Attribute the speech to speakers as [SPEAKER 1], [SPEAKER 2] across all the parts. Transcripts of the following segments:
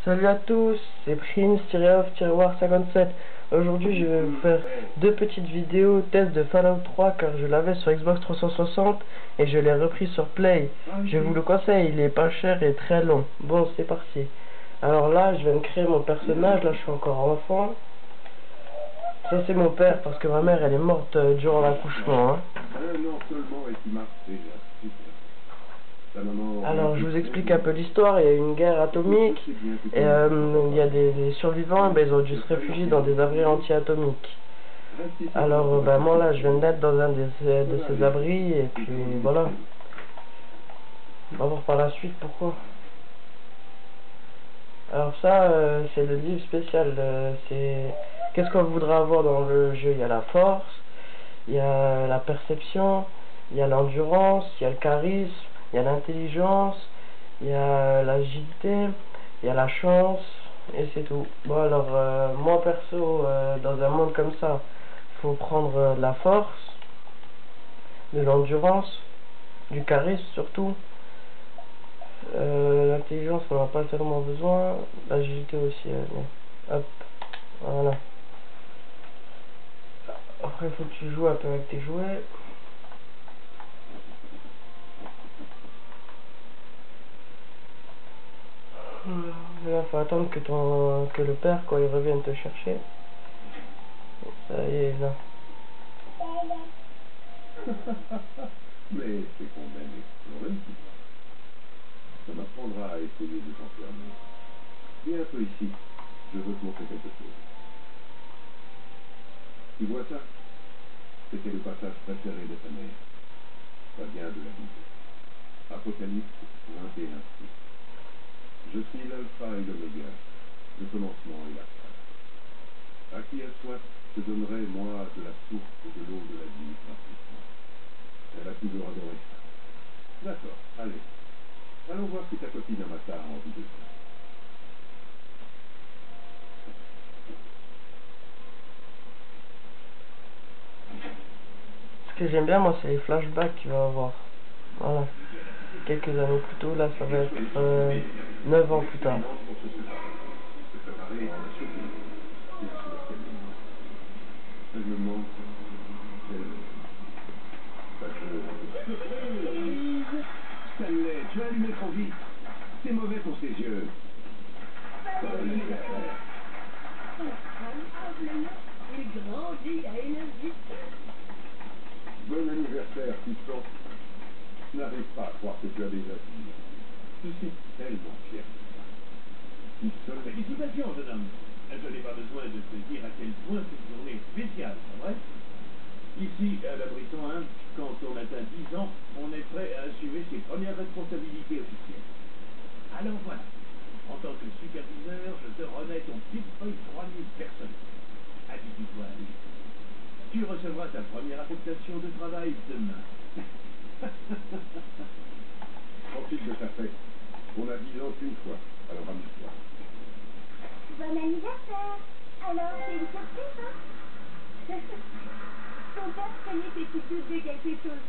[SPEAKER 1] Salut à tous, c'est Prince-Off-War57. Aujourd'hui je vais vous faire deux petites vidéos test de Fallout 3 car je l'avais sur Xbox 360 et je l'ai repris sur Play. Je vous le conseille, il est pas cher et très long. Bon, c'est parti. Alors là, je viens de créer mon personnage, là je suis encore enfant. Ça c'est mon père parce que ma mère elle est morte durant l'accouchement.
[SPEAKER 2] Un an seulement et tu marches déjà. Super.
[SPEAKER 1] Alors je vous explique un peu l'histoire. Il y a une guerre atomique et il y a des survivants, ben, ils ont dû se réfugier dans des abris anti-atomiques. Alors moi là je viens d'être dans un de ces abris et puis voilà. On va voir par la suite pourquoi. Alors ça c'est le livre spécial, c'est qu'est-ce qu'on voudra avoir dans le jeu. Il y a la force, il y a la perception, il y a l'endurance, il y a le charisme, il y a l'intelligence, il y a l'agilité, il y a la chance, et c'est tout. Bon alors, moi perso, dans un monde comme ça, faut prendre de la force, de l'endurance, du charisme surtout. L'intelligence, on n'a pas tellement besoin. L'agilité aussi, hop, voilà. Après, il faut que tu joues un peu avec tes jouets. Là, faut attendre que le père, quand il revienne te chercher. Ça y est, là.
[SPEAKER 2] Mais c'est qu'on aime explorer. Ça m'apprendra à essayer de t'enfermer. Viens un peu ici. Je veux te montrer quelque chose. Tu vois ça? C'était le passage préféré de ta mère. Ça vient de la Bible. Apocalypse 21. Je suis l'alpha et l'oméga, le commencement et la fin. À qui a soif, je donnerai, moi, de la source de l'eau de la vie gratuitement. Elle a toujours adoré ça. D'accord, allez. Allons voir si ta copine Amata a envie de ça.
[SPEAKER 1] Ce que j'aime bien, moi, c'est les flashbacks qu'il va avoir. Voilà. Quelques années plus tôt, là, ça va être 9 ans plus tard.
[SPEAKER 2] Stanley, tu as allumé trop vite. C'est mauvais pour ses yeux. Bon anniversaire.
[SPEAKER 3] Il grandit à énergie.
[SPEAKER 2] Bon anniversaire, Piston. Je n'arrive pas à croire que tu as déjà fini. Je suis tellement fier de toi. Piston.
[SPEAKER 4] Félicitations, jeune homme. Je n'ai pas besoin de te dire à quel point cette journée est spéciale, c'est vrai? Ici, à la Brisson 1, quand on atteint 10 ans, on est prêt à assumer ses premières responsabilités officielles. Alors voilà, en tant que superviseur, je te remets ton Big Boy 3000 personnel. Habitue-toi à lui. Tu recevras ta première affectation de travail demain.
[SPEAKER 2] Profite de ta fête. On a 10 ans qu'une fois, alors amuse-toi.
[SPEAKER 3] Bon anniversaire. Alors, c'est une surprise, hein? Ton père craignait que tu doutes de quelque chose.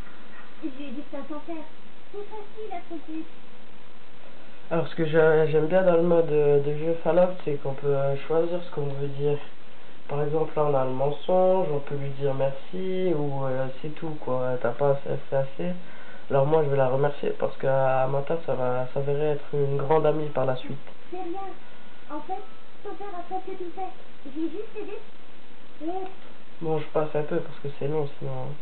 [SPEAKER 3] Je lui ai dit que ça s'en faire. C'est facile à tromper.
[SPEAKER 1] Alors, ce que j'aime bien dans le mode de jeu Fallout, c'est qu'on peut choisir ce qu'on veut dire. Par exemple, là, on a le mensonge, on peut lui dire merci, ou c'est tout, quoi. T'as pas fait assez. Alors moi, je vais la remercier parce qu'à Amata, ça va s'avérer être une grande amie par la suite.
[SPEAKER 3] C'est rien. En fait, ton père a presque tout fait. J'ai juste aidé. Et...
[SPEAKER 1] Bon, je passe un peu parce que c'est long, sinon.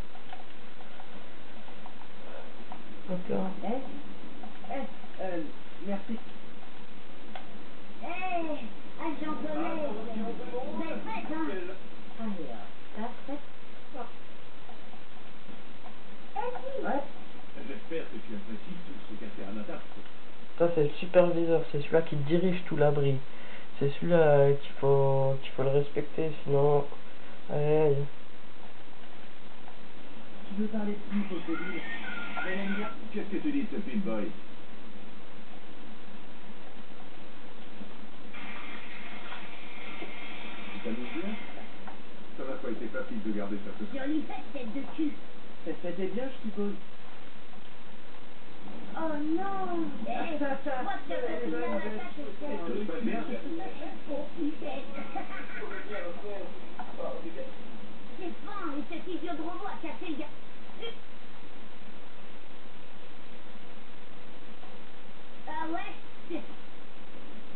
[SPEAKER 1] Hop là.
[SPEAKER 4] Merci.
[SPEAKER 3] Hey, agent Soleil. Belle fête, hein? Alors, la fête.
[SPEAKER 4] Ouais. J'espère que tu apprécies tout ce qu'a fait Amata.
[SPEAKER 1] Ça, c'est le superviseur, c'est celui-là qui dirige tout l'abri. C'est celui-là qu'il faut le respecter, sinon... Aïe, aïe.
[SPEAKER 4] Tu veux parler plus au cellule? Elle aime bien.
[SPEAKER 2] Qu'est-ce que tu dis de ce Pit Boy? Tu t'amuses bien? Ça n'a pas été facile de garder ça secret.
[SPEAKER 3] Jolie fête, tête de cul.
[SPEAKER 4] Cette fête est bien, je suppose.
[SPEAKER 3] Oh non. Hey, moi, tu as pas fini à la tâche.
[SPEAKER 2] Ça se passe bien,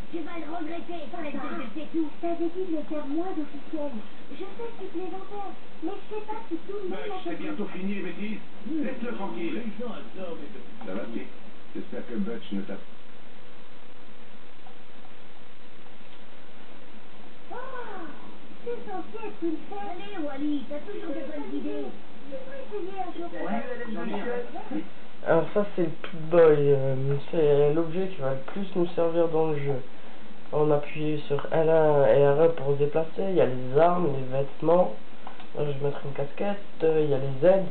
[SPEAKER 3] Tu vas le regretter, c'est tout. Je t'avais dit de le faire moins d'officiel. Je sais que tu plaisantais, mais je sais pas si tout le monde l'a
[SPEAKER 2] C'est
[SPEAKER 3] fait.
[SPEAKER 2] bientôt fini les bêtises. Laisse-le tranquille.
[SPEAKER 4] Les gens adorent les petits.
[SPEAKER 2] Ça va, Pete? J'espère que Butch ne t'a...
[SPEAKER 3] Oh, c'est censé être une fête. Allez, Wally, t'as toujours de bonnes idées. Tu pourrais essayer un jour.
[SPEAKER 1] Alors ça c'est le Pip-Boy, c'est l'objet qui va le plus nous servir dans le jeu. On appuie sur L1 et R1 pour se déplacer, il y a les armes, les vêtements, là, je vais mettre une casquette, il y a les aides,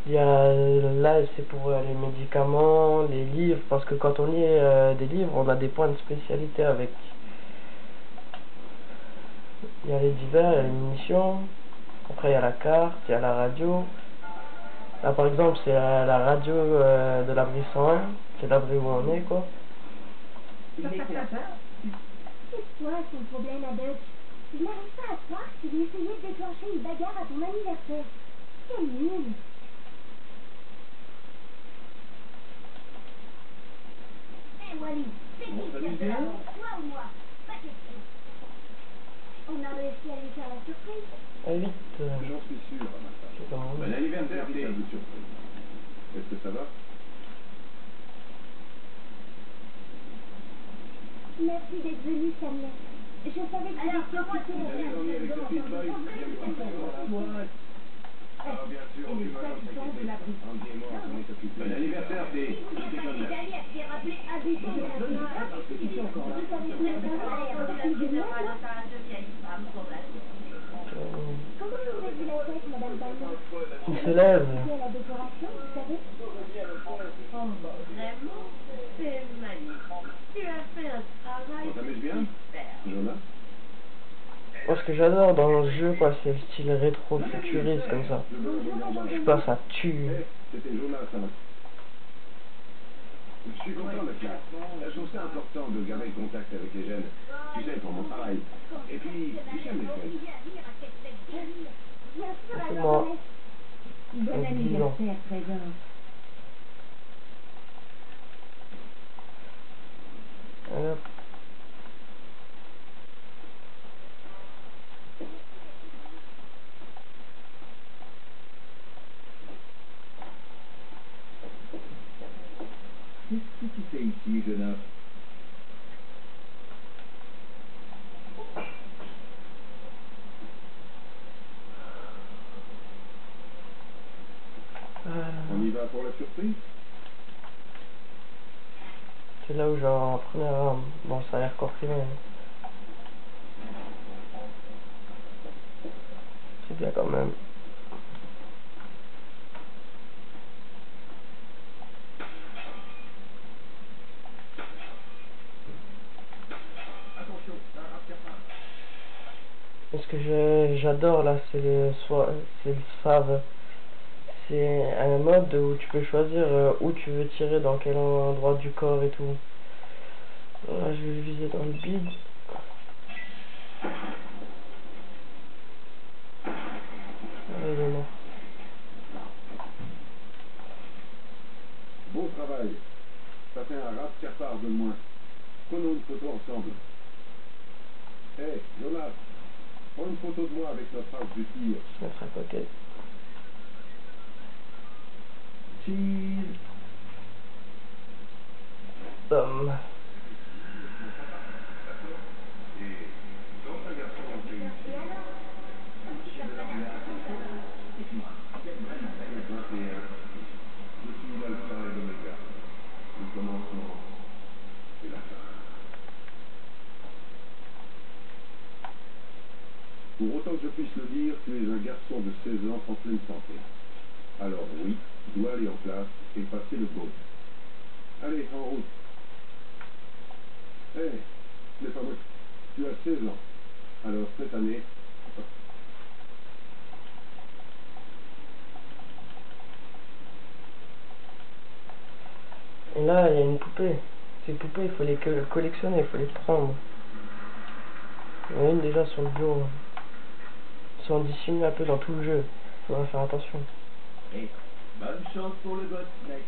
[SPEAKER 1] il y a là c'est pour les médicaments, les livres, parce que quand on lit des livres on a des points de spécialité avec. Il y a les divers, il y a les munitions, après il y a la carte, il y a la radio. Là par exemple c'est la radio de l'abri 101, c'est l'abri où on est quoi.
[SPEAKER 3] C'est quoi son problème à Dutch? Je n'arrive pas à croire qu'il essayait de déclencher une bagarre à ton anniversaire. Quel nul! Hé Wally, c'est qui qui a de l'amour, toi ou moi? Pas question. On a réussi à lui faire la surprise.
[SPEAKER 1] Allez vite.
[SPEAKER 2] J'en suis sûr, Amata.
[SPEAKER 1] C'est comme on
[SPEAKER 2] Bon
[SPEAKER 1] dit.
[SPEAKER 2] anniversaire, Pete. Est-ce que ça va?
[SPEAKER 3] Merci d'être venu, Samuel. Je savais que tu étais occupé
[SPEAKER 2] Vous allez dormir avec ce Pete-Boy? Ah, bien sûr, on va s'en s'inquiéter. Andy et moi, on s'en est occupé. Bon anniversaire, Pete.
[SPEAKER 3] Comment faisait-vous la fête, Madame Palmer?
[SPEAKER 1] Il se lève.
[SPEAKER 3] C'était à la décoration, vous savez?
[SPEAKER 5] Oh, vraiment, c'est magnifique. Tu as fait un travail
[SPEAKER 2] On s'amuse bien?
[SPEAKER 5] super.
[SPEAKER 2] Jonas?
[SPEAKER 1] Moi ce que j'adore dans le jeu quoi, c'est le style rétro-futuriste comme ça. Je sais pas, ça tue.
[SPEAKER 2] C'était Jonas, ça va. Je suis content d'être là. Je trouve ça important de garder le contact avec les jeunes. Tu sais, pour mon travail. Et puis, j'aime les fêtes.
[SPEAKER 3] Bien sûr,
[SPEAKER 1] C'est
[SPEAKER 3] alors,
[SPEAKER 1] moi.
[SPEAKER 3] Bon
[SPEAKER 1] anniversaire,
[SPEAKER 3] présent.
[SPEAKER 1] Hop.
[SPEAKER 4] Qu'est-ce que tu fais ici, Jonas?
[SPEAKER 2] On y va pour la surprise?
[SPEAKER 1] C'est là où genre en première arme. Bon ça a l'air comprimé. C'est bien quand même. Et ce que j'adore là, c'est le SAV. C'est un mode où tu peux choisir où tu veux tirer, dans quel endroit du corps et tout. Là, je vais viser dans le bide. Ah, il est mort.
[SPEAKER 2] Bon travail. Ça fait un Ratcapard de moins. Prenons une photo ensemble. Hé, Jonas, prends une photo de moi avec notre arme du tir.
[SPEAKER 1] Je vais mettre à côté.
[SPEAKER 4] Cheese.
[SPEAKER 1] Bam.
[SPEAKER 2] Pour autant que je puisse le dire, tu es un garçon de 16 ans en pleine santé. Alors oui, tu dois aller en classe et passer le bac. Allez, en route. Hé, mais pas moi. Tu as 16 ans. Alors cette année...
[SPEAKER 1] Et là, il y a une poupée. Ces poupées, il faut les collectionner, il faut les prendre. Il y en a une déjà sur le dos. Ils sont dissimulés un peu dans tout le jeu. Il faudra faire attention.
[SPEAKER 4] Et bonne chance pour le boss, mec.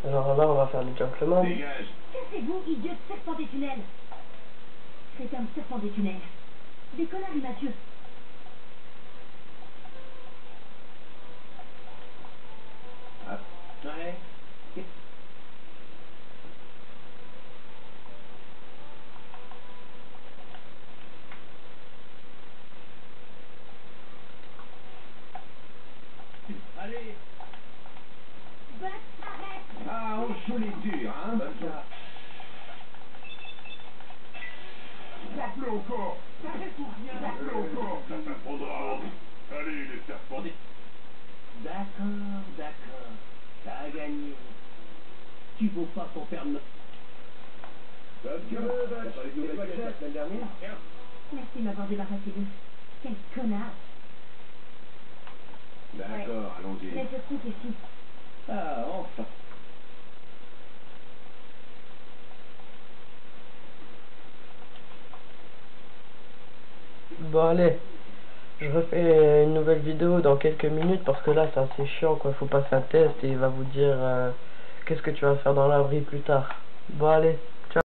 [SPEAKER 1] Alors là, on va faire du gentleman.
[SPEAKER 2] Dégage.
[SPEAKER 3] Cassez-vous, idiot de serpent des tunnels! C'est un serpent des tunnels. Des connards immature.
[SPEAKER 4] Ah, ouais. Allez.
[SPEAKER 3] Buck, arrête!
[SPEAKER 2] Ah, on joue les durs, hein.
[SPEAKER 4] Bonne chance.
[SPEAKER 2] Tape-le encore. Tape-le encore.
[SPEAKER 4] Ça s'apprendra. Allez, les serpents. D'accord. T'as gagné. Tu vaux pas ton père de...
[SPEAKER 2] Comme tu veux, Buck.
[SPEAKER 4] T'as pas les nouvelles pièces la semaine dernière? Tiens.
[SPEAKER 3] Merci de m'avoir débarrassé d'eux. Quel connard!
[SPEAKER 2] D'accord, allons-y.
[SPEAKER 3] Laisse le truc ici.
[SPEAKER 4] Ah, enfin.
[SPEAKER 1] Bon allez, je refais une nouvelle vidéo dans quelques minutes parce que là c'est assez chiant quoi, faut passer un test et il va vous dire qu'est-ce que tu vas faire dans l'abri plus tard. Bon allez.